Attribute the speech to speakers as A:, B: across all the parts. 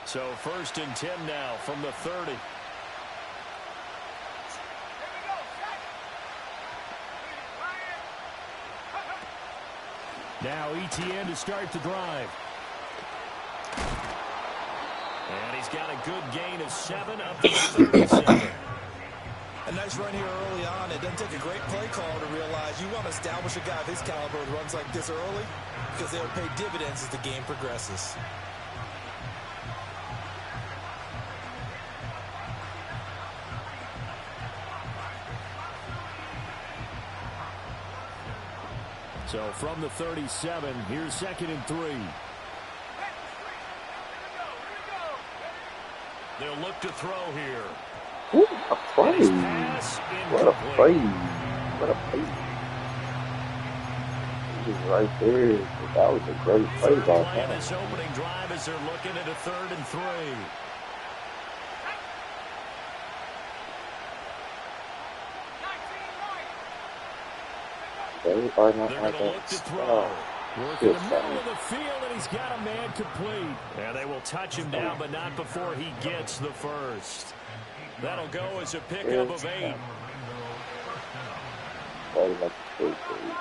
A: So 1st and 10 now from the 30. Now ETN to start the drive. And he's got a good gain of 7 up to 37.
B: A nice run here early on. It doesn't take a great play call to realize you want to establish a guy of his caliber with runs like this early because they'll pay dividends as the game progresses.
A: So from the 37, here's 2nd and 3. They'll look to throw here.
C: Ooh, a play. What a play. What a play. He's right there. That was a great play by him.
A: This opening drive as they're looking at a 3rd and 3.
C: Everybody not
A: They're
C: like
A: going to look to
C: that.
A: throw. Working
C: Good
A: the middle
C: shot.
A: of the field, and he's got a man complete. And they will touch him down, but not before he gets the first. That'll go as a pickup of 8.
C: Very much appreciated.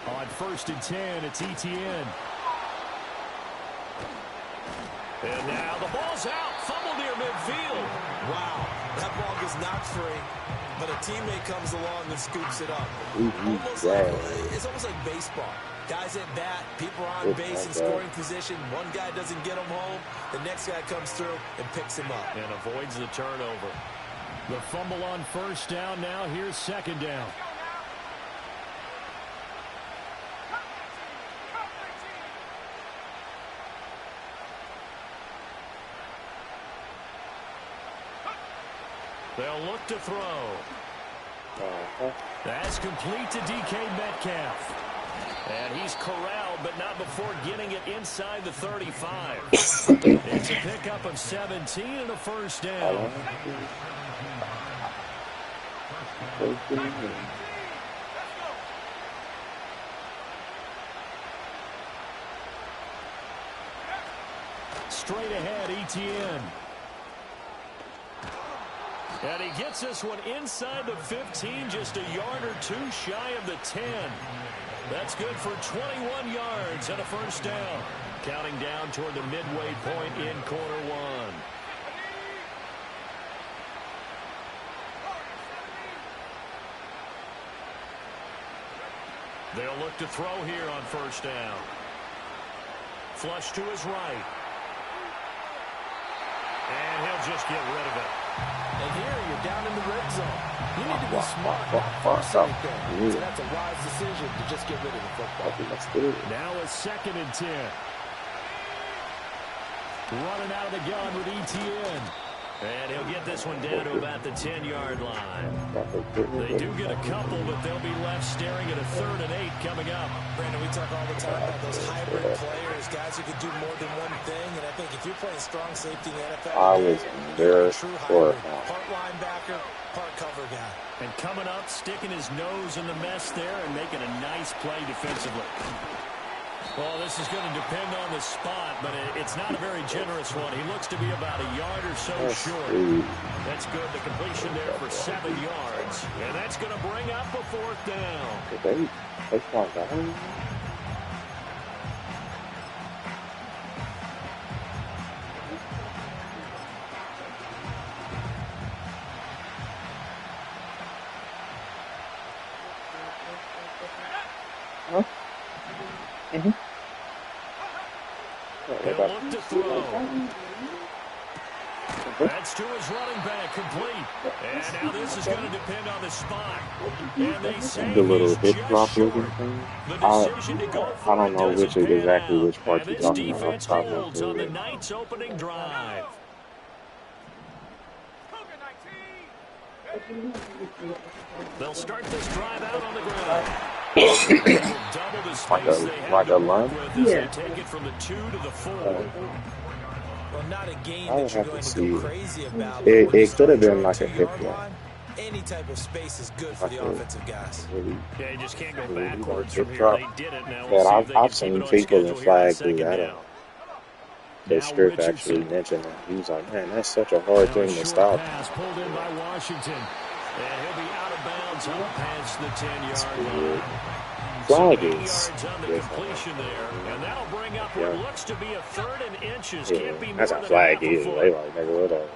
A: On 1st and 10, it's ETN. And now the ball's out. Fumble near midfield.
B: Wow, that ball gets knocked free, but a teammate comes along and scoops it up. It's almost like baseball. Guys at bat, people are on base in scoring position. One guy doesn't get him home. The next guy comes through and picks him up.
A: And avoids the turnover. The fumble on 1st down. Now here's 2nd down. They'll look to throw. That's complete to DK Metcalf. And he's corralled, but not before getting it inside the 35. It's a pickup of 17 and a 1st down. Straight ahead, ETN. And he gets this one inside the 15, just a yard or 2 shy of the 10. That's good for 21 yards and a 1st down. Counting down toward the midway point in quarter 1. They'll look to throw here on 1st down. Flush to his right. And he'll just get rid of it.
B: And here you're down in the red zone. You need to be smart, not force anything. So that's a wise decision to just get rid of the football.
A: Now a 2nd and 10. Running out of the gun with ETN. And he'll get this one down to about the 10-yard line. They do get a couple, but they'll be left staring at a 3rd and 8 coming up.
B: Brandon, we talk all the time about those hybrid players, guys who can do more than one thing. And I think if you're playing strong safety in the NFL, you're a true hybrid. Part linebacker, part cover guy.
A: And coming up, sticking his nose in the mess there and making a nice play defensively. Well, this is going to depend on the spot, but it's not a very generous one. He looks to be about a yard or so short. That's good. The completion there for 7 yards. And that's going to bring up a 4th down. He'll look to throw. That's to his running back, complete. And now this is going to depend on the spot. And they say
C: the little hip
A: just
C: drop
A: short.
C: looking thing.
A: The decision to go for
C: I don't know
A: doesn't
C: which is
A: pan
C: exactly
A: out.
C: which part
A: And
C: you're
A: this
C: talking about.
A: defense holds on the night's opening drive. They'll start this drive out on the ground. Double the space they have to work with as they take it from the 2 to the 4.
B: Well, not a game that you're going to go crazy about.
C: It could have been like a 50 line.
B: Any type of space is good for the offensive guys.
A: Yeah, you just can't go backwards from here. They did it. Now we'll see if they
C: I've
A: can keep
C: seen
A: it on
C: people in
A: schedule here in
C: flag do
A: second
C: that.
A: down.
C: The script actually mentioned that. He was like, man, that's such a hard thing to stop.
A: Pass pulled in by Washington. And he'll be out of bounds up past the 10-yard line.
C: Flag
A: so 8
C: is
A: yards on the completion there. And that'll bring up what looks to be a 3rd and inches.
C: Yeah,
A: Can't be more
C: that's a
A: than
C: flag
A: half a
C: is.
A: foot.
C: They like, nigga, whatever.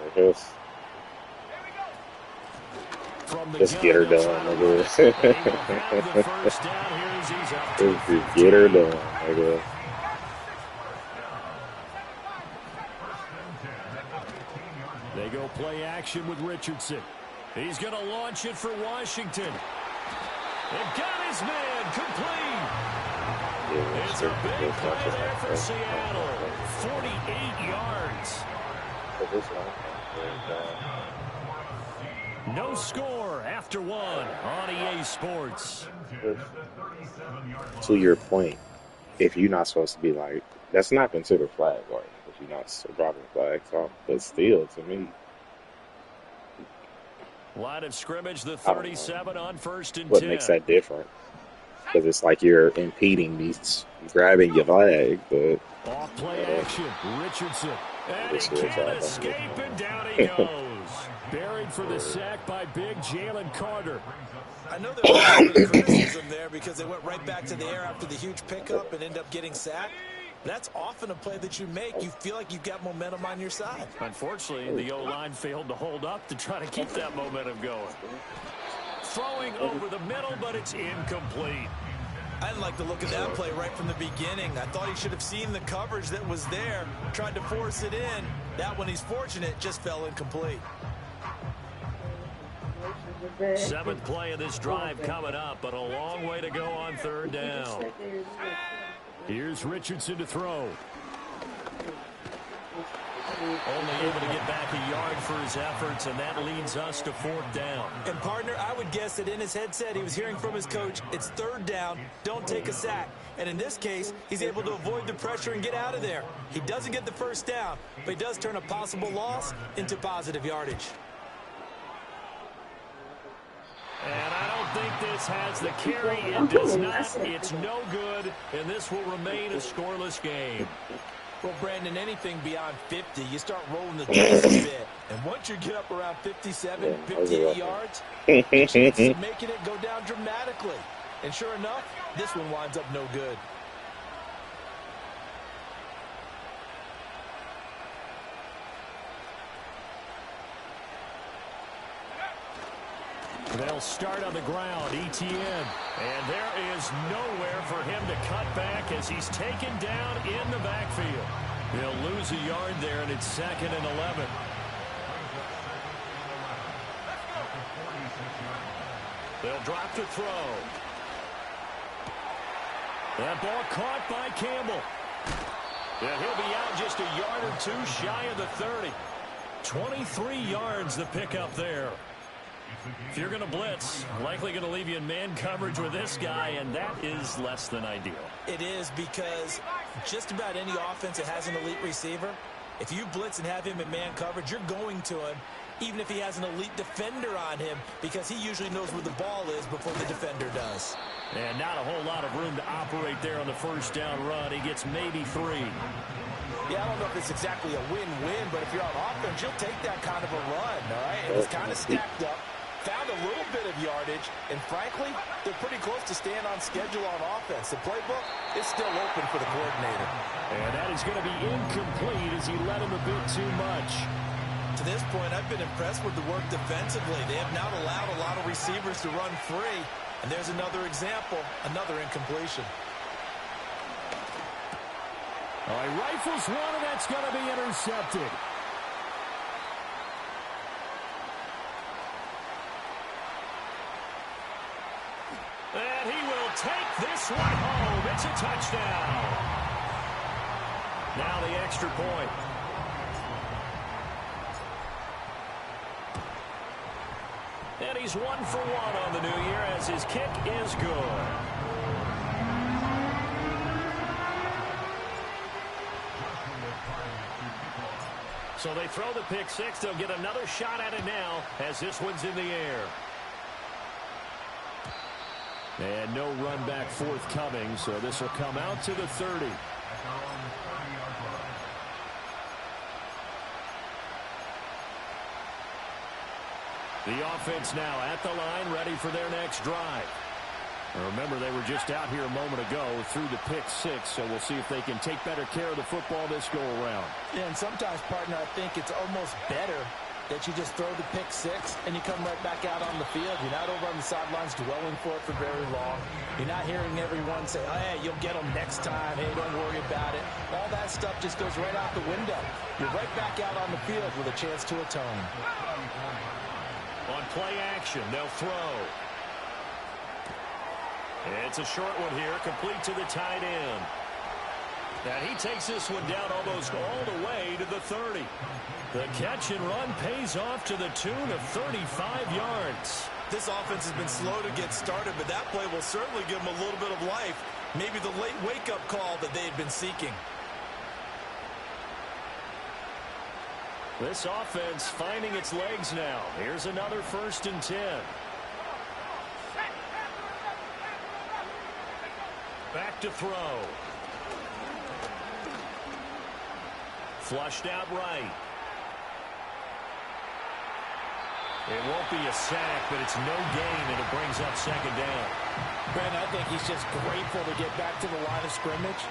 C: Just get her done, nigga. Just get her done, nigga.
A: They go play action with Richardson. He's going to launch it for Washington. They've got his man complete. It's a big play there for Seattle. 48 yards. No score after 1 on EA Sports.
C: To your point, if you're not supposed to be like, that's not considered flag, right? If you're not dropping flags off, but still, to me.
A: Line of scrimmage, the 37 on 1st and 10.
C: What makes that different? Because it's like you're impeding me grabbing your flag, but.
A: Off play action, Richardson. And he can't escape, and down he goes. Buried for the sack by big Jalen Carter.
B: I know there was a little bit of criticism there because they went right back to the air after the huge pickup and ended up getting sacked. That's often a play that you make. You feel like you've got momentum on your side.
A: Unfortunately, the O-line failed to hold up to try to keep that momentum going. Throwing over the middle, but it's incomplete.
B: I didn't like the look of that play right from the beginning. I thought he should have seen the coverage that was there, tried to force it in. That one, he's fortunate, just fell incomplete.
A: 7th play of this drive coming up, but a long way to go on 3rd down. Here's Richardson to throw. Only able to get back a yard for his efforts, and that leads us to 4th down.
B: And, partner, I would guess that in his headset he was hearing from his coach, it's 3rd down, don't take a sack. And in this case, he's able to avoid the pressure and get out of there. He doesn't get the 1st down, but he does turn a possible loss into positive yardage.
A: And I don't think this has the carry. It does not. It's no good, and this will remain a scoreless game.
B: Well, Brandon, anything beyond 50, you start rolling the dice a bit. And once you get up around 57, 58 yards, the chances of making it go down dramatically. And sure enough, this one winds up no good.
A: They'll start on the ground, ETN. And there is nowhere for him to cut back as he's taken down in the backfield. He'll lose a yard there, and it's 2nd and 11. They'll drop to throw. That ball caught by Campbell. And he'll be out just a yard or two shy of the 30. 23 yards the pickup there. If you're going to blitz, likely going to leave you in man coverage with this guy, and that is less than ideal.
B: It is, because just about any offense that has an elite receiver, if you blitz and have him in man coverage, you're going to him, even if he has an elite defender on him, because he usually knows where the ball is before the defender does.
A: And not a whole lot of room to operate there on the 1st down run. He gets maybe 3.
B: Yeah, I don't know if it's exactly a win-win, but if you're on offense, you'll take that kind of a run, all right? And he's kind of stacked up. Found a little bit of yardage, and frankly, they're pretty close to staying on schedule on offense. The playbook is still open for the coordinator.
A: And that is going to be incomplete as he led him a bit too much.
B: To this point, I've been impressed with the work defensively. They have not allowed a lot of receivers to run free. And there's another example, another incompletion.
A: All right, rifles one, and that's going to be intercepted. And he will take this one home. It's a touchdown. Now the extra point. And he's 1 for 1 on the new year as his kick is good. So they throw the pick six. They'll get another shot at it now as this one's in the air. And no run back forthcoming, so this will come out to the 30. The offense now at the line, ready for their next drive. Remember, they were just out here a moment ago through the pick six, so we'll see if they can take better care of the football this go-around.
B: Yeah, and sometimes, partner, I think it's almost better that you just throw the pick six and you come right back out on the field. You're not over on the sidelines dwelling for it for very long. You're not hearing everyone say, oh, hey, you'll get them next time. Hey, don't worry about it. All that stuff just goes right out the window. You're right back out on the field with a chance to atone.
A: On play action, they'll throw. It's a short one here, complete to the tight end. And he takes this one down almost all the way to the 30. The catch and run pays off to the tune of 35 yards.
B: This offense has been slow to get started, but that play will certainly give them a little bit of life. Maybe the late wake-up call that they had been seeking.
A: This offense finding its legs now. Here's another 1st and 10. Back to throw. Flushed out right. It won't be a sack, but it's no gain, and it brings up 2nd down.
B: Brent, I think he's just grateful to get back to the line of scrimmage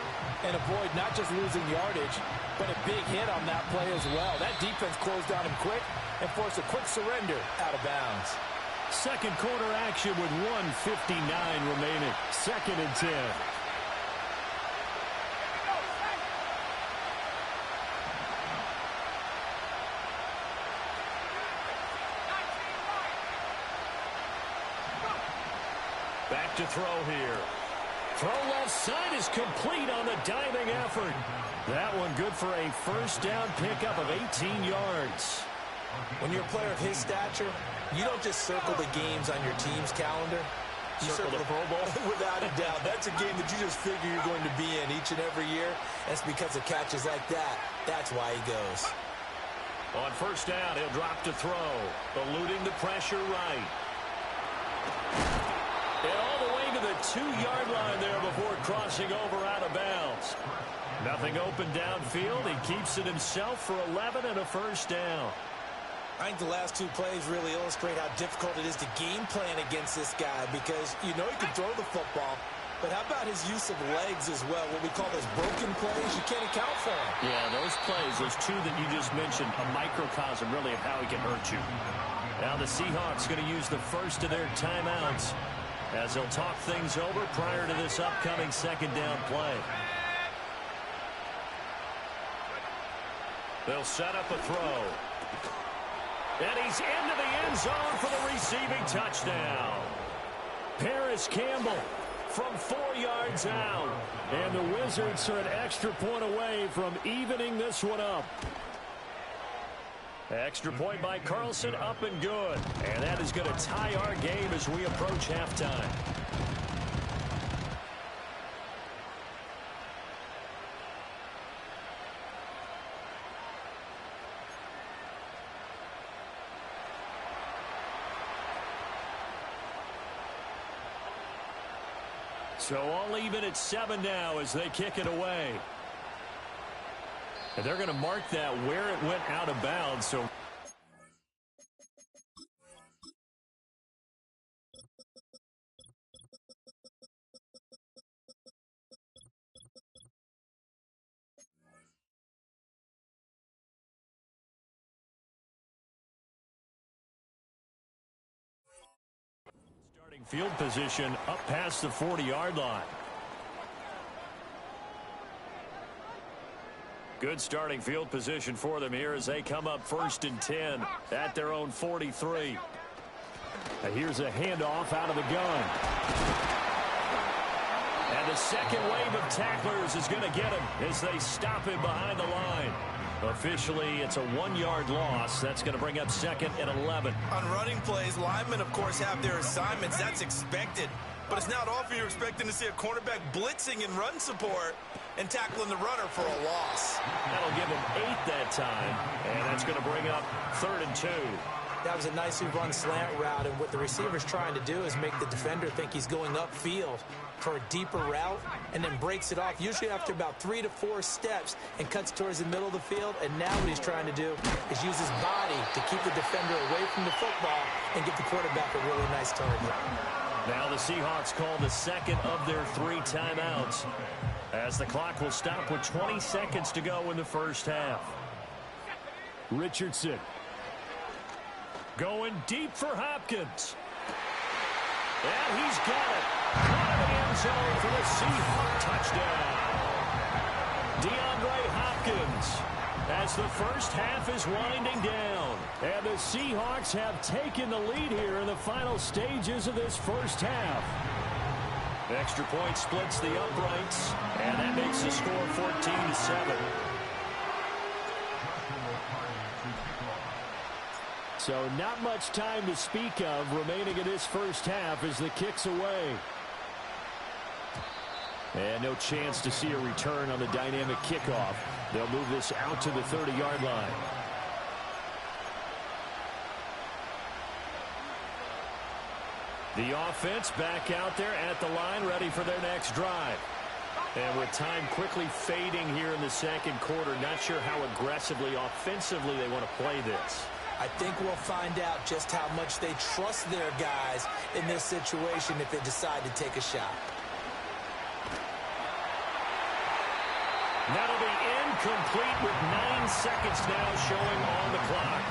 B: and avoid not just losing yardage, but a big hit on that play as well. That defense closed on him quick and forced a quick surrender out of bounds.
A: Second quarter action with 1:59 remaining. 2nd and 10. Back to throw here. Throw left side is complete on the diving effort. That one good for a 1st down pickup of 18 yards.
B: When you're a player of his stature, you don't just circle the games on your team's calendar. You circle the Pro Bowl. Without a doubt. That's a game that you just figure you're going to be in each and every year. That's because of catches like that. That's why he goes.
A: On 1st down, he'll drop to throw. Eluding the pressure right. And all the way to the 2-yard line there before crossing over out of bounds. Nothing open downfield. He keeps it himself for 11 and a 1st down.
B: I think the last 2 plays really illustrate how difficult it is to game plan against this guy because you know he can throw the football, but how about his use of legs as well? What we call those broken plays, you can't account for them.
A: Yeah, those plays, those 2 that you just mentioned, a microcosm really of how he can hurt you. Now the Seahawks going to use the first of their timeouts as they'll talk things over prior to this upcoming 2nd down play. They'll set up a throw. And he's into the end zone for the receiving touchdown. Paris Campbell from 4 yards out. And the Wizards are an extra point away from evening this one up. Extra point by Carlson, up and good. And that is going to tie our game as we approach halftime. So all even at 7 now as they kick it away. And they're going to mark that where it went out of bounds. So starting field position up past the 40-yard line. Good starting field position for them here as they come up 1st and 10 at their own 43. And here's a handoff out of the gun. And the second wave of tacklers is going to get him as they stop him behind the line. Officially, it's a 1-yard loss. That's going to bring up 2nd and 11.
B: On running plays, linemen, of course, have their assignments. That's expected. But it's not often you're expecting to see a cornerback blitzing and run support and tackling the runner for a loss.
A: That'll give him 8 that time, and that's going to bring up 3rd and 2.
B: That was a nicely run slant route, and what the receiver's trying to do is make the defender think he's going upfield for a deeper route and then breaks it off, usually after about 3 to 4 steps, and cuts towards the middle of the field. And now what he's trying to do is use his body to keep the defender away from the football and get the quarterback a really nice target.
A: Now the Seahawks call the second of their 3 timeouts, as the clock will stop with 20 seconds to go in the first half. Richardson going deep for Hopkins. And he's got it. Caught in the end zone for the Seahawks touchdown. DeAndre Hopkins, as the first half is winding down. And the Seahawks have taken the lead here in the final stages of this first half. The extra point splits the uprights, and that makes the score 14-7. So not much time to speak of remaining in this first half as the kick's away. And no chance to see a return on the dynamic kickoff. They'll move this out to the 30-yard line. The offense back out there at the line, ready for their next drive. And with time quickly fading here in the second quarter, not sure how aggressively, offensively they want to play this.
B: I think we'll find out just how much they trust their guys in this situation if they decide to take a shot.
A: That'll be incomplete with 9 seconds now showing on the clock.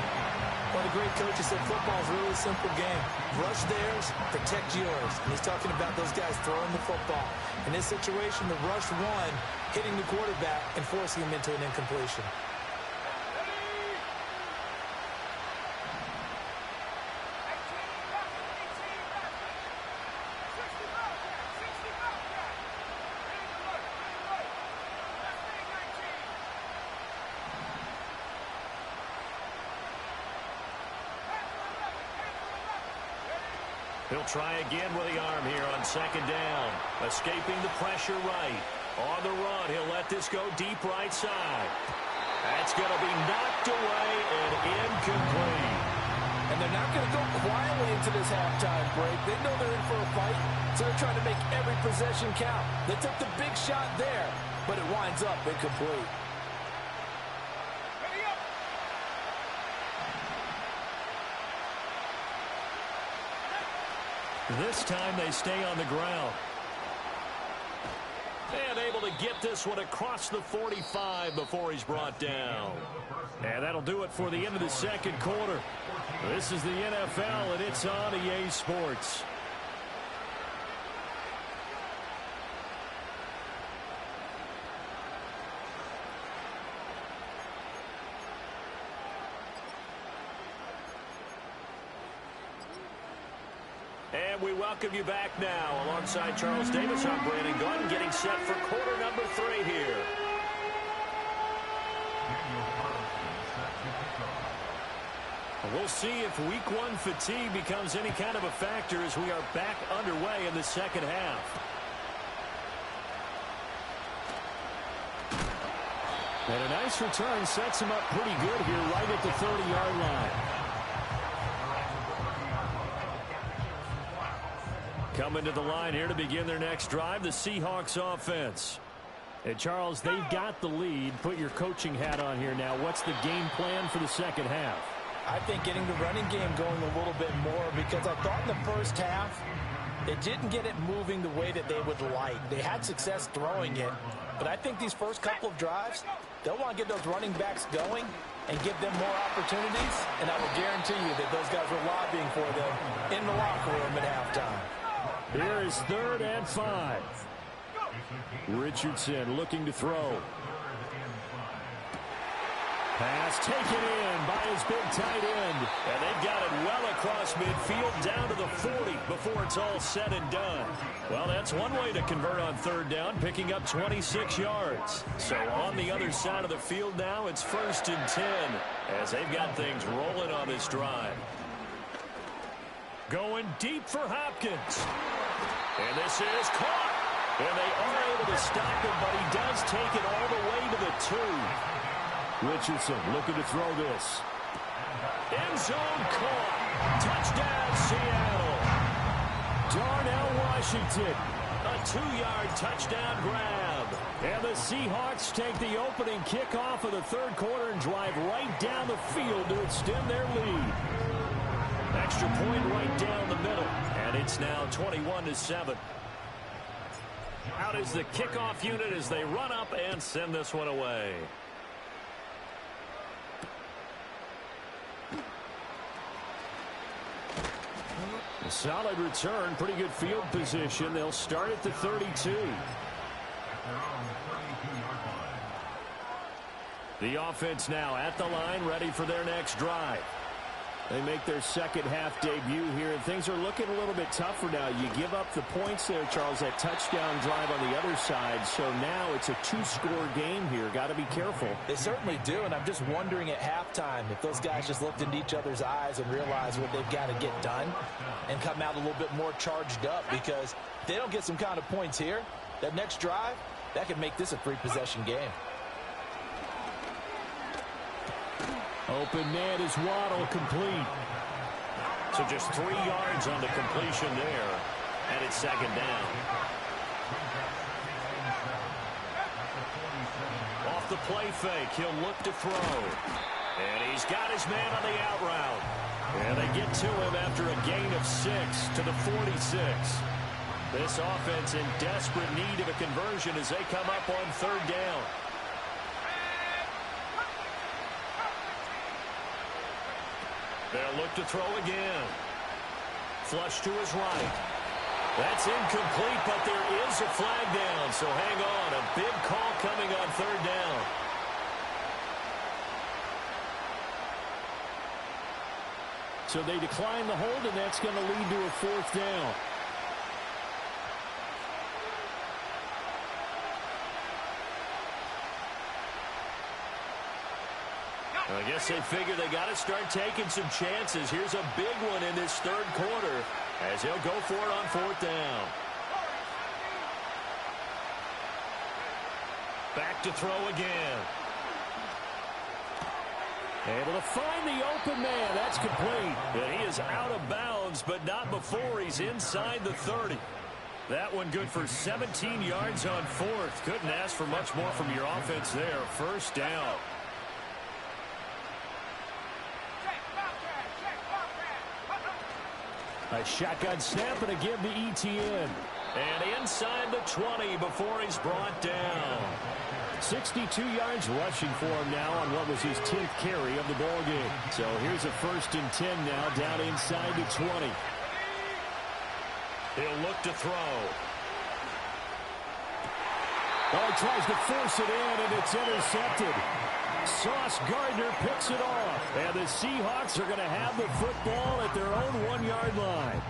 B: One of the great coaches said football is a really simple game. Rush theirs, protect yours. And he's talking about those guys throwing the football. In this situation, the rush one, hitting the quarterback and forcing him into an incompletion.
A: He'll try again with the arm here on second down. Escaping the pressure right. On the run, he'll let this go deep right side. That's going to be knocked away and incomplete.
B: And they're not going to go quietly into this halftime break. They know they're in for a fight, so they're trying to make every possession count. They took the big shot there, but it winds up incomplete.
A: This time they stay on the ground. And able to get this one across the 45 before he's brought down. And that'll do it for the end of the second quarter. This is the NFL, and it's on EA Sports. And we welcome you back now. Alongside Charles Davis, I'm Brandon Gordon, getting set for quarter number 3 here. We'll see if week 1 fatigue becomes any kind of a factor as we are back underway in the second half. And a nice return sets him up pretty good here right at the 30-yard line. Coming to the line here to begin their next drive, the Seahawks offense. And Charles, they've got the lead. Put your coaching hat on here now. What's the game plan for the second half?
B: I think getting the running game going a little bit more, because I thought in the first half they didn't get it moving the way that they would like. They had success throwing it, but I think these first couple of drives, they'll want to get those running backs going and give them more opportunities, and I will guarantee you that those guys were lobbying for them in the locker room at halftime.
A: Here is 3rd and 5. Richardson looking to throw. Pass taken in by his big tight end. And they've got it well across midfield down to the 40 before it's all said and done. Well, that's one way to convert on 3rd down, picking up 26 yards. So on the other side of the field now, it's 1st and 10 as they've got things rolling on this drive. Going deep for Hopkins. And this is caught. And they are able to stop him, but he does take it all the way to the 2. Richardson looking to throw this. End zone caught. Touchdown, Seattle. Darnell Washington. A 2-yard touchdown grab. And the Seahawks take the opening kickoff of the third quarter and drive right down the field to extend their lead. Extra point right down the middle. And it's now 21-7. Out is the kickoff unit as they run up and send this one away. A solid return, pretty good field position. They'll start at the 32. The offense now at the line, ready for their next drive. They make their second half debut here, and things are looking a little bit tougher now. You give up the points there, Charles, that touchdown drive on the other side. So now it's a 2-score game here. Got to be careful.
B: They certainly do, and I'm just wondering at halftime if those guys just looked into each other's eyes and realized what they've got to get done and come out a little bit more charged up, because if they don't get some kind of points here, that next drive, that could make this a 3-possession game.
A: Open man is Waddle, complete. So just 3 yards on the completion there, and it's second down. Off the play fake, he'll look to throw. And he's got his man on the out route. And they get to him after a gain of 6 to the 46. This offense in desperate need of a conversion as they come up on third down. They'll look to throw again. Flush to his right. That's incomplete, but there is a flag down, so hang on. A big call coming on third down. So they decline the hold, and that's going to lead to a fourth down. I guess they figure they got to start taking some chances. Here's a big one in this third quarter as he'll go for it on fourth down. Back to throw again. Able to find the open man. That's complete. And he is out of bounds, but not before he's inside the 30. That one good for 17 yards on fourth. Couldn't ask for much more from your offense there. First down. A shotgun snap and a give to ETN. And inside the 20 before he's brought down. 62 yards rushing for him now on what was his 10th carry of the ball game. So here's a 1st and 10 now down inside the 20. He'll look to throw. Oh, he tries to force it in, and it's intercepted. Sauce Gardner picks it off. And the Seahawks are going to have the football at their own 1-yard line.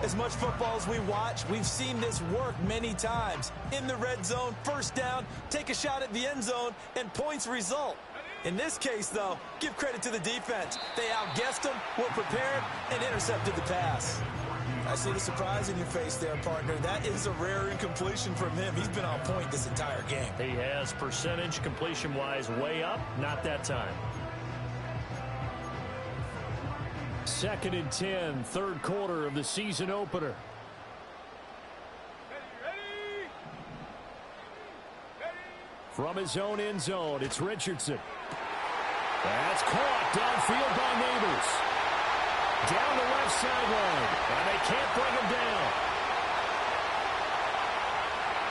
B: As much football as we watch, we've seen this work many times. In the red zone, first down, take a shot at the end zone, and points result. In this case, though, give credit to the defense. They outguessed them, were prepared, and intercepted the pass. I see the surprise in your face there, partner. That is a rare incompletion from him. He's been on point this entire game.
A: He has percentage completion-wise way up, not that time. 2nd and 10, third quarter of the season opener. From his own end zone, it's Richardson. That's caught downfield by Neighbors. Down the left sideline, and they can't bring him down.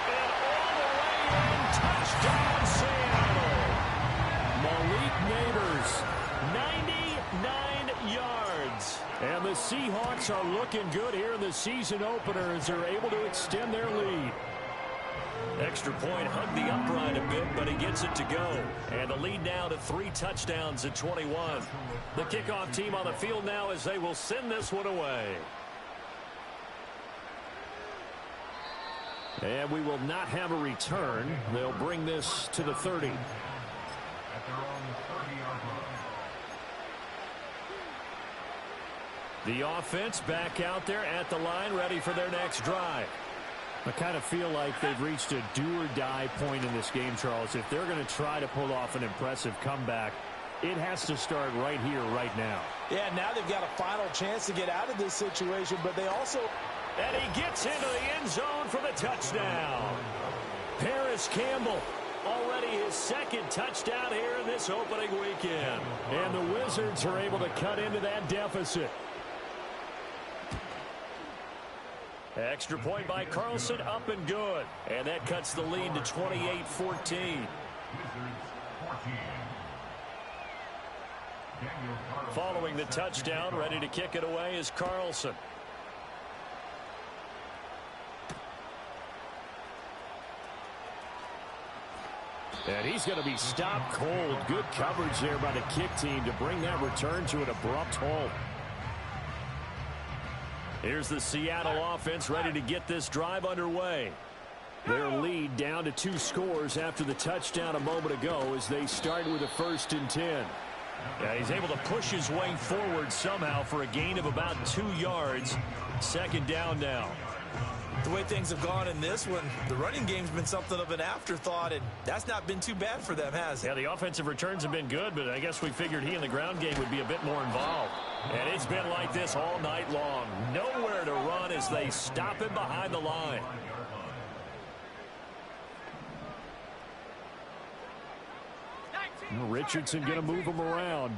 A: And all the way in, touchdown Seattle. Malik Neighbors, 99 yards. And the Seahawks are looking good here in the season opener as they're able to extend their lead. Extra point hugged the upright a bit, but he gets it to go. And the lead now to 3 touchdowns at 21. The kickoff team on the field now as they will send this one away. And we will not have a return. They'll bring this to the 30. The offense back out there at the line, ready for their next drive. I kind of feel like they've reached a do-or-die point in this game, Charles. If they're going to try to pull off an impressive comeback, it has to start right here, right now.
B: Yeah, now they've got a final chance to get out of this situation, but they also...
A: And he gets into the end zone for the touchdown. Paris Campbell, already his second touchdown here in this opening weekend. And the Wizards are able to cut into that deficit. Extra point by Carlson, up and good. And that cuts the lead to 28-14. Following the touchdown, ready to kick it away is Carlson. And he's going to be stopped cold. Good coverage there by the kick team to bring that return to an abrupt halt. Here's the Seattle offense ready to get this drive underway. Their lead down to 2 scores after the touchdown a moment ago as they start with a 1st and 10. Yeah, he's able to push his way forward somehow for a gain of about 2 yards. 2nd down now.
B: The way things have gone in this one, the running game's been something of an afterthought, and that's not been too bad for them, has it?
A: Yeah, the offensive returns have been good, but I guess we figured he in the ground game would be a bit more involved. And it's been like this all night long. Nowhere to run as they stop him behind the line. Richardson going to move him around.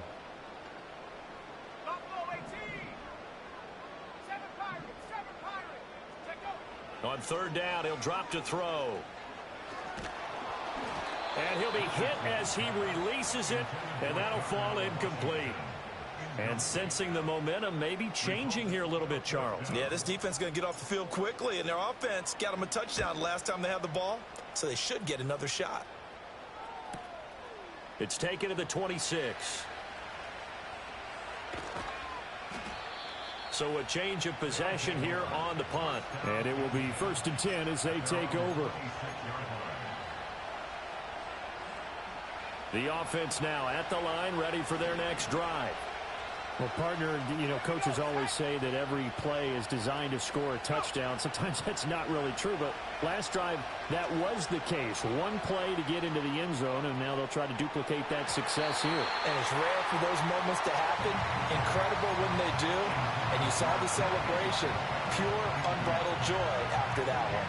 A: On 3rd down, he'll drop to throw. And he'll be hit as he releases it, and that'll fall incomplete. And sensing the momentum maybe changing here a little bit, Charles.
B: Yeah, this defense is going to get off the field quickly, and their offense got them a touchdown last time they had the ball, so they should get another shot.
A: It's taken to the 26. So a change of possession here on the punt. And it will be 1st and 10 as they take over. The offense now at the line, ready for their next drive. Well, partner, you know, coaches always say that every play is designed to score a touchdown. Sometimes that's not really true, but last drive, that was the case. One play to get into the end zone, and now they'll try to duplicate that success here.
B: And it's rare for those moments to happen. Incredible when they do. And you saw the celebration. Pure, unbridled joy after that one.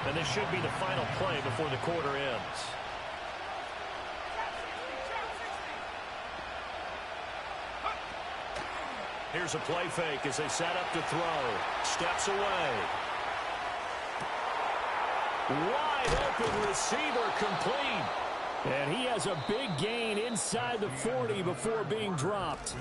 A: And this should be the final play before the quarter ends. Here's a play fake as they set up to throw. Steps away. Wide open receiver complete. And he has a big gain inside the 40 before being dropped.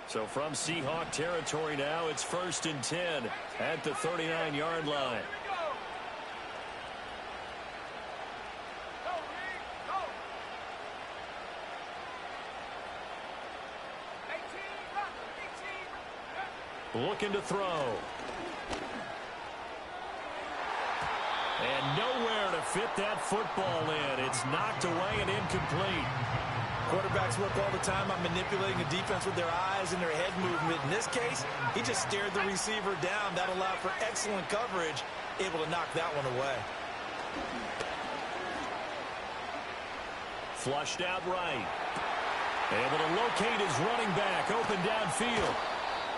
A: So from Seahawk territory now, it's 1st and 10 at the 39-yard line. Looking to throw. And nowhere to fit that football in. It's knocked away and incomplete.
B: Quarterbacks work all the time on manipulating a defense with their eyes and their head movement. In this case, he just stared the receiver down. That allowed for excellent coverage, able to knock that one away.
A: Flushed out right. Able to locate his running back open downfield.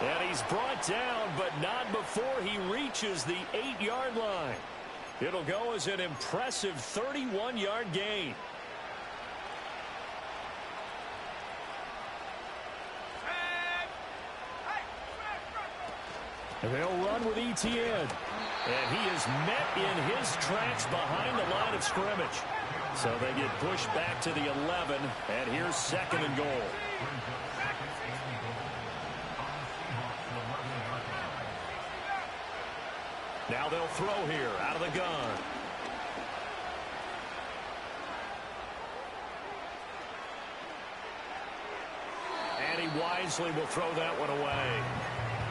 A: And he's brought down, but not before he reaches the 8-yard line. It'll go as an impressive 31-yard gain. They'll run with Etienne. And he is met in his tracks behind the line of scrimmage. So they get pushed back to the 11, and here's 2nd and goal. Now they'll throw here out of the gun. And he wisely will throw that one away.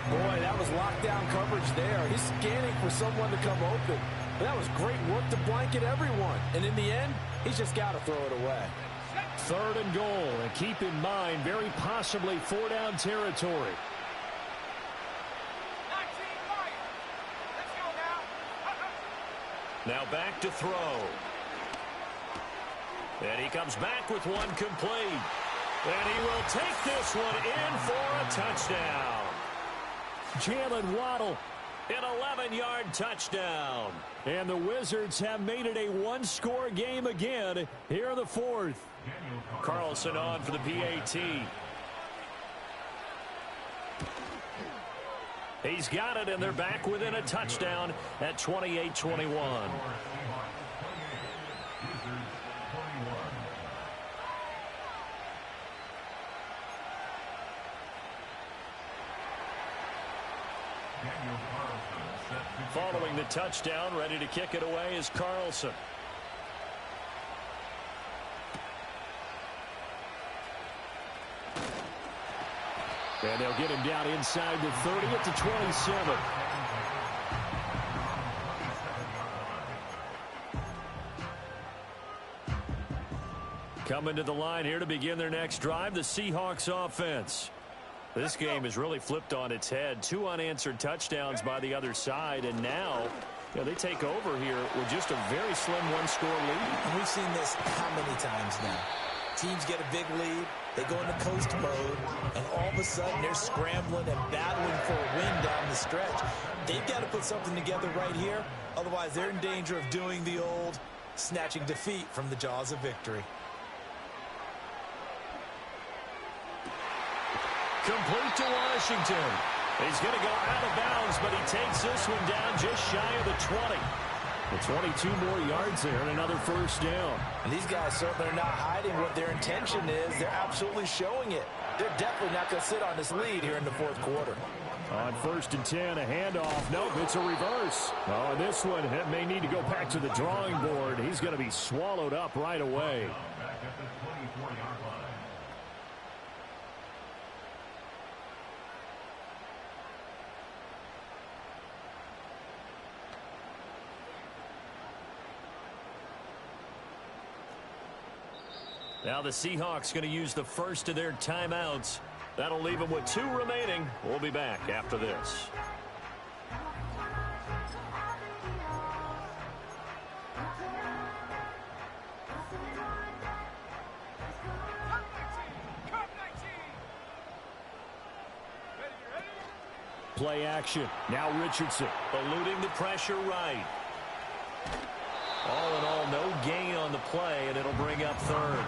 B: Boy, that was lockdown coverage there. He's scanning for someone to come open. That was great work to blanket everyone. And in the end, he's just got to throw it away.
A: 3rd and goal. And keep in mind, very possibly 4-down territory. Now back to throw. And he comes back with one complete. And he will take this one in for a touchdown. Jalen Waddle, an 11-yard touchdown. And the Wizards have made it a one-score game again here in the 4th. Carlson on for the PAT. He's got it, and they're back within a touchdown at 28-21. Following the touchdown, ready to kick it away is Carlson. And they'll get him down inside the 30 at the 27. Coming to the line here to begin their next drive, the Seahawks offense. This game is really flipped on its head. 2 unanswered touchdowns by the other side, and now they take over here with just a very slim one-score lead.
B: And we've seen this how many times now? Teams get a big lead, they go into coast mode, and all of a sudden they're scrambling and battling for a win down the stretch. They've got to put something together right here, otherwise they're in danger of doing the old snatching defeat from the jaws of victory.
A: Complete to Washington. He's going to go out of bounds, but he takes this one down just shy of the 20. The 22 more yards there and another first down.
B: And these guys certainly are not hiding what their intention is. They're absolutely showing it. They're definitely not going to sit on this lead here in the 4th quarter.
A: On 1st and 10, a handoff. Nope, it's a reverse. Oh, this one may need to go back to the drawing board. He's going to be swallowed up right away. Now the Seahawks going to use the first of their timeouts. That'll leave them with 2 remaining. We'll be back after this. Play action. Now Richardson eluding the pressure right. All in all, no gain on the play, and it'll bring up 3rd.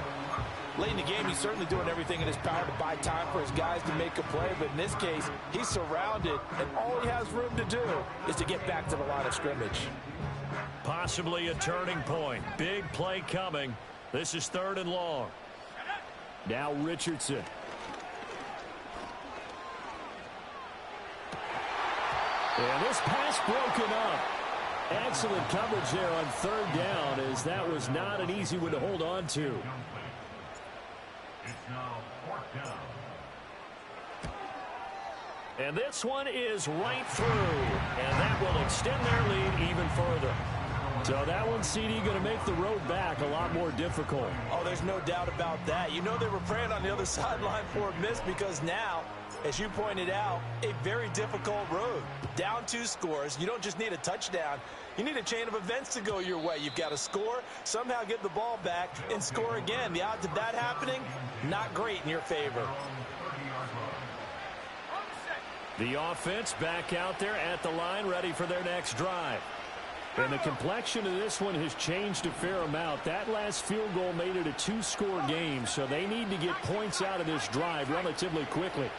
B: Late in the game, he's certainly doing everything in his power to buy time for his guys to make a play. But in this case, he's surrounded, and all he has room to do is to get back to the line of scrimmage.
A: Possibly a turning point. Big play coming. This is 3rd and long. Now Richardson. And this pass broken up. Excellent coverage there on 3rd down, as that was not an easy one to hold on to. And this one is right through, and that will extend their lead even further. So that one, CD, going to make the road back a lot more difficult.
B: Oh, there's no doubt about that. You know they were praying on the other sideline for a miss, because now, as you pointed out, a very difficult road. Down 2 scores. You don't just need a touchdown. You need a chain of events to go your way. You've got to score, somehow get the ball back, and score again. The odds of that happening, not great in your favor.
A: The offense back out there at the line, ready for their next drive. And the complexion of this one has changed a fair amount. That last field goal made it a 2-score game, so they need to get points out of this drive relatively quickly.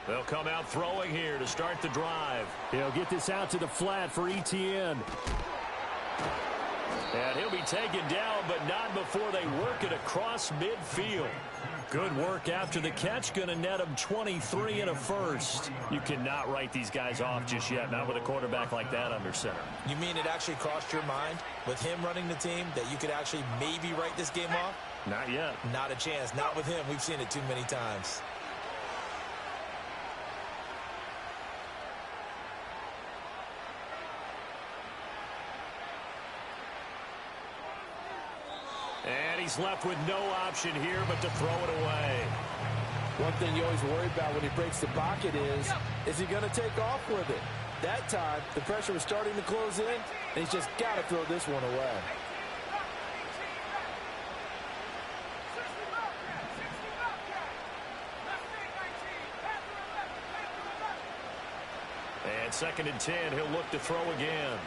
A: They'll come out throwing here to start the drive. He'll get this out to the flat for ETN. And he'll be taken down, but not before they work it across midfield. Good work after the catch. Going to net him 23 and a first. You cannot write these guys off just yet, not with a quarterback like that under center.
B: You mean it actually crossed your mind with him running the team that you could actually maybe write this game off?
A: Not yet.
B: Not a chance. Not with him. We've seen it too many times.
A: And he's left with no option here but to throw it away.
B: One thing you always worry about when he breaks the pocket is he going to take off with it? That time, the pressure was starting to close in, and he's just got to throw this one away.
A: And 2nd and 10, he'll look to throw again.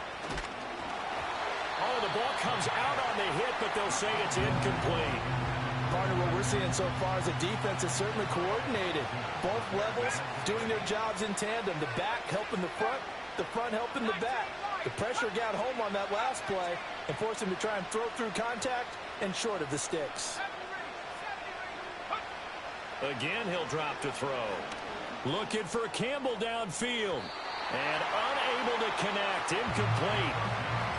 A: Oh, the ball comes out on the hit, but they'll say it's incomplete.
B: Partner, what we're seeing so far is the defense is certainly coordinated. Both levels doing their jobs in tandem. The back helping the front helping the back. The pressure got home on that last play and forced him to try and throw through contact and short of the sticks.
A: Again, he'll drop to throw. Looking for Campbell downfield. And unable to connect. Incomplete.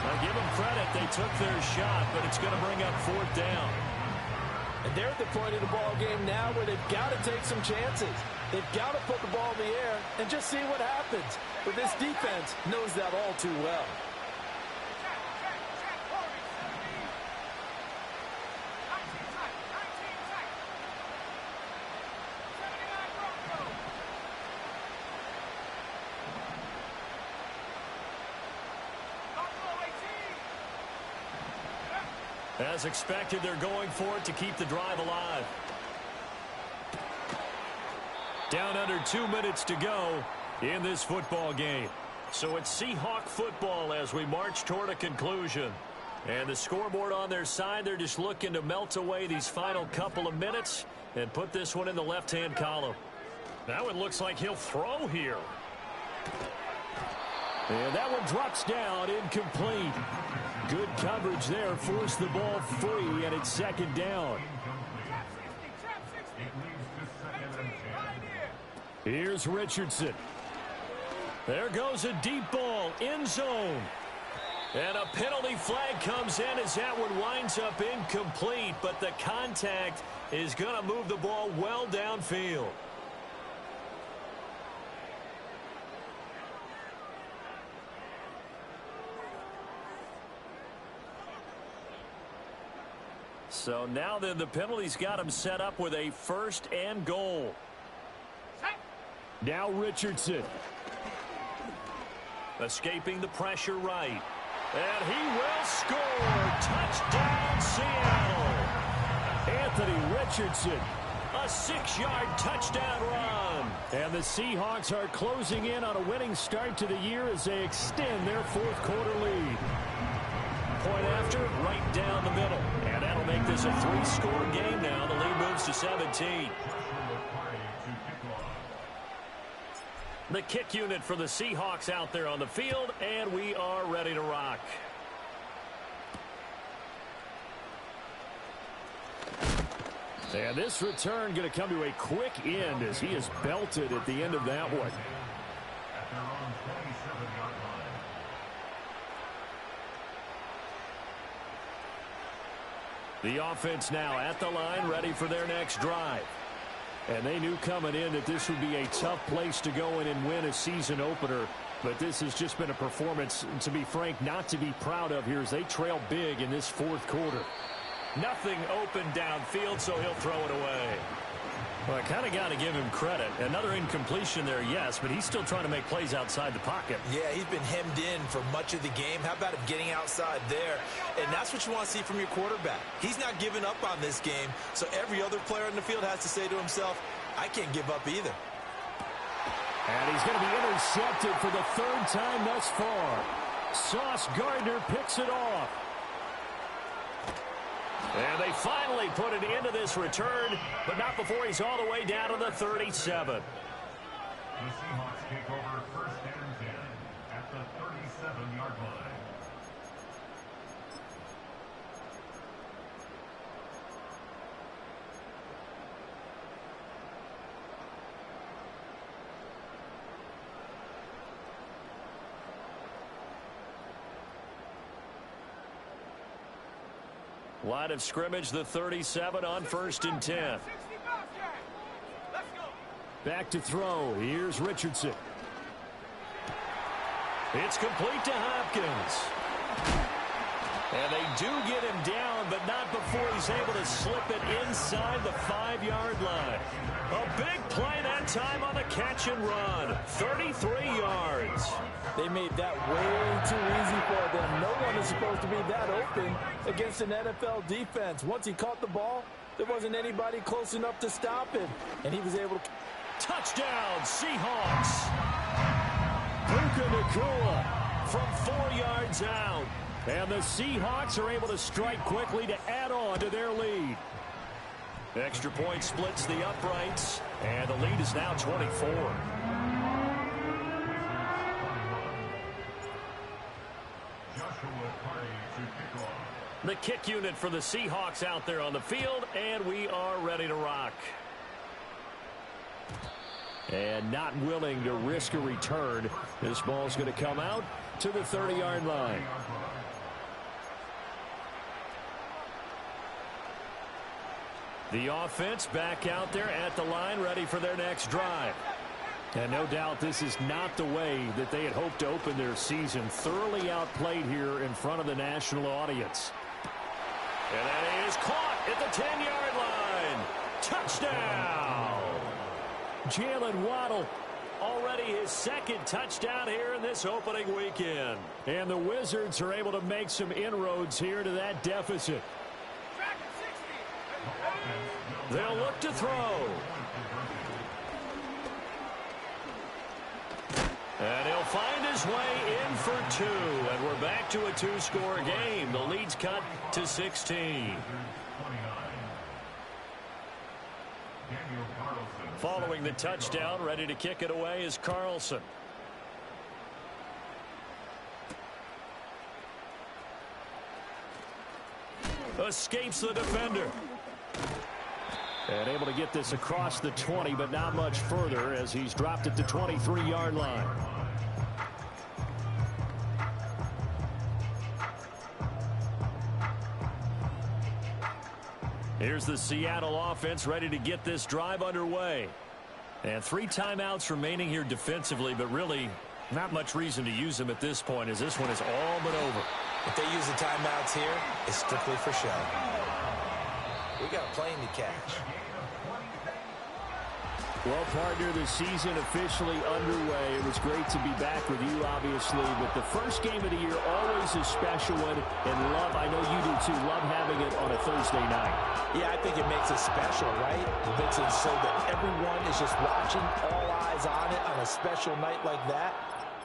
A: Now give them credit. They took their shot, but it's going to bring up 4th down.
B: And they're at the point of the ball game now where they've got to take some chances. They've got to put the ball in the air and just see what happens. But this defense knows that all too well.
A: As expected, they're going for it to keep the drive alive. Down under 2 minutes to go in this football game. So it's Seahawk football as we march toward a conclusion. And the scoreboard on their side, they're just looking to melt away these final couple of minutes and put this one in the left-hand column. That one looks like he'll throw here. And that one drops down, incomplete. Good coverage there, forced the ball free, and it's 2nd down. Here's Richardson. There goes a deep ball, end zone. And a penalty flag comes in as that one winds up incomplete, but the contact is going to move the ball well downfield. So now then the penalty's got him set up with a 1st and goal. Now Richardson. Escaping the pressure right. And he will score. Touchdown Seattle. Anthony Richardson. A 6-yard touchdown run. And the Seahawks are closing in on a winning start to the year as they extend their 4th quarter lead. Point after, right down the middle. And that'll make this a 3-score game now. The lead moves to 17. The kick unit for the Seahawks out there on the field, and we are ready to rock. And this return going to come to a quick end as he is belted at the end of that one. The offense now at the line, ready for their next drive. And they knew coming in that this would be a tough place to go in and win a season opener. But this has just been a performance, to be frank, not to be proud of here as they trail big in this 4th quarter. Nothing open downfield, so he'll throw it away. Well, I kind of got to give him credit. Another incompletion there, yes, but he's still trying to make plays outside the pocket.
B: Yeah, he's been hemmed in for much of the game. How about him getting outside there? And that's what you want to see from your quarterback. He's not giving up on this game, so every other player in the field has to say to himself, I can't give up either.
A: And he's going to be intercepted for the 3rd time thus far. Sauce Gardner picks it off. And they finally put an end to this return, but not before he's all the way down to the 37.
D: The Seahawks take over 1st and 10 at the 37-yard line.
A: Line of scrimmage, the 37 on 1st and 10. Back to throw. Here's Richardson. It's complete to Hopkins. And they do get him down, but not before he's able to slip it inside the 5-yard line. A big play that time on the catch and run. 33 yards.
B: They made that way too easy for them. No one is supposed to be that open against an NFL defense. Once he caught the ball, there wasn't anybody close enough to stop him. And he was able to...
A: Touchdown, Seahawks. Puka Nacua from 4 yards out. And the Seahawks are able to strike quickly to add on to their lead. Extra point splits the uprights, and the lead is now 24. The kick unit for the Seahawks out there on the field, and we are ready to rock. And not willing to risk a return, this ball's going to come out to the 30-yard line. The offense back out there at the line, ready for their next drive. And no doubt this is not the way that they had hoped to open their season. Thoroughly outplayed here in front of the national audience. And that is caught at the 10-yard line. Touchdown! Jalen Waddle, already his second touchdown here in this opening weekend. And the Wizards are able to make some inroads here to that deficit. They'll look to throw. And he'll find his way in for 2. And we're back to a 2-score game. The lead's cut to 16. Following the touchdown, ready to kick it away is Carlson. Escapes the defender. And able to get this across the 20, but not much further as he's dropped at the 23-yard line. Here's the Seattle offense ready to get this drive underway. And 3 timeouts remaining here defensively, but really not much reason to use them at this point as this one is all but over.
B: If they use the timeouts here, it's strictly for show. We got a plane to catch.
A: Well, partner, the season officially underway. It was great to be back with you, obviously, but the first game of the year always a special one, and love, I know you do too, love having it on a Thursday night.
B: Yeah, I think it makes it special, right? It makes it so that everyone is just watching, all eyes on it on a special night like that.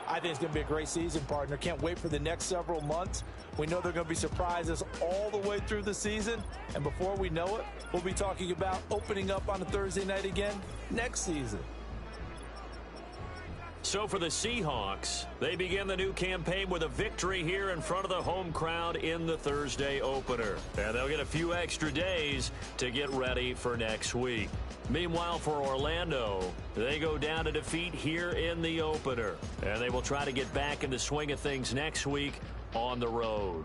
B: I think it's going to be a great season, partner. Can't wait for the next several months. We know there are going to be surprises all the way through the season. And before we know it, we'll be talking about opening up on a Thursday night again next season.
A: So for the Seahawks, they begin the new campaign with a victory here in front of the home crowd in the Thursday opener. And they'll get a few extra days to get ready for next week. Meanwhile, for Orlando, they go down to defeat here in the opener. And they will try to get back in the swing of things next week on the road.